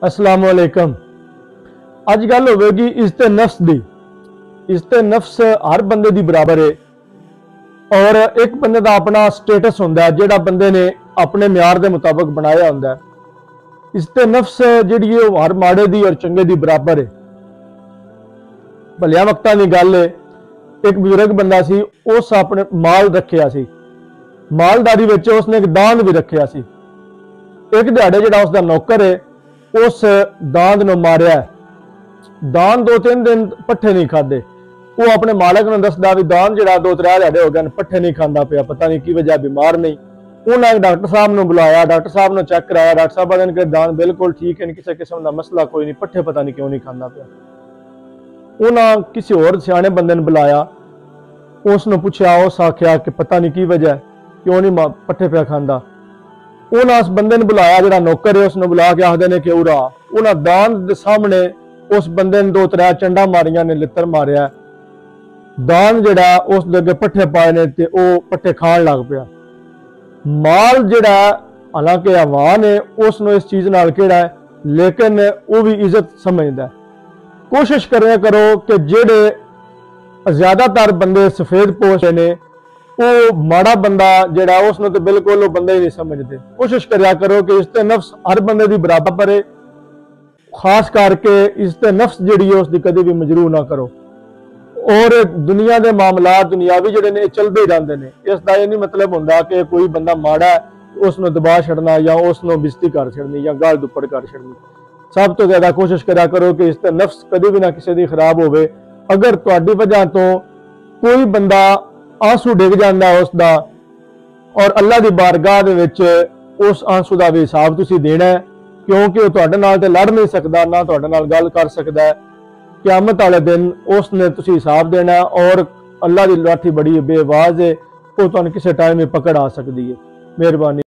अस्सलाम वालेकुम। अज गल होगी इज्जत नफ्स की। इज्जत नफ्स हर बंदे दी बराबर है और एक बंदे का अपना स्टेटस होंदा है जिहड़ा बंदे ने अपने म्यार के मुताबिक बनाया होंदा है। इज्जत नफ्स जिहड़ी है हर माड़े दी और चंगे दी बराबर है। भलिया वक्तां दी गल है, एक बुजुर्ग बंदा सी, उस अपने माल रखिया सी, मालदारी विच उसने एक दांद भी रखिया सी। एक दिहाड़े जिहड़ा उसका नौकर है उस दांद नूं मारिया। दांद 2-3 दिन पट्ठे नहीं खादे। वो अपने मालक नूं दसदा भी दांद जिहड़ा 2-3 दिहाड़े हो गए पट्ठे नहीं खांदा पिया, पता नहीं की वजह, बीमार नहीं। उन्हें डॉक्टर साहब नूं बुलाया, डॉक्टर साहब ने चेक कराया, डॉक्टर साहब कहंदे कि दांद बिल्कुल ठीक है, किसी किस्म का मसला कोई नहीं, पट्ठे पता नहीं क्यों नहीं खांदा पिया। उन्हें किसी होर सियाणे बंदे ने बुलाया, उसने पूछा, उस आख्या कि पता नहीं की वजह, क्यों नहीं पट्ठे पिया खांदा। उन्हें उस बंदे ने बुलाया, जिहड़ा नौकर है उसने बुला के आखदे ने कि उरा। उन्हें दांद के सामने उस बंदे ने 2-3 चंडा मारिया ने, लित्र मारिया। दांद जिहड़ा उस दे अगे पट्ठे पाए ने ते ओ पट्ठे खाण लग पिया। माल जिहड़ा हालांकि आवान है उसनों इस चीज नाल किहड़ा है, लेकिन वो भी इज्जत समझदा है। कोशिश करें करो कि जिहड़े ज्यादातर बंदे सफेद पोश ने वो माड़ा बंदा जिहड़ा उसनों तो बिल्कुल वो बंदा ही नहीं समझते। कोशिश करा करो कि इज्जत नफ्स हर बंदे दी बराबर है, खास करके इज्जत नफ्स जिहड़ी है उसकी कभी भी मजरू ना करो। और दुनिया के मामला दुनियावी जिहड़े ने चलते ही रहते हैं। इसका यह नहीं मतलब होंदा कि कोई बंदा माड़ा है उसनों दबा छड़ना या उसनों बेइज्जती कर छड़नी या गाल दुप्पड़ कर छड़नी। सब तो ज्यादा कोशिश करा करो कि इज्जत नफ्स कभी भी ना किसी की खराब होवे। अगर तुहाडी वजह तो कोई बंदा आंसू डिग जाता है उसका, और अल्लाह की बारगाह दे विच उस आंसू का भी हिसाब तुसीं देना है, क्योंकि वह तुहाडे नाल ते लड़ नहीं सकता, ना तुहाडे नाल गल कर सकता है। क़यामत वाले दिन उसने तुसीं हिसाब देना है, और अल्लाह की लाठी बड़ी बेआवाज है, वो तुहानूं किसी टाइम में पकड़ आ सकती है। मेहरबानी।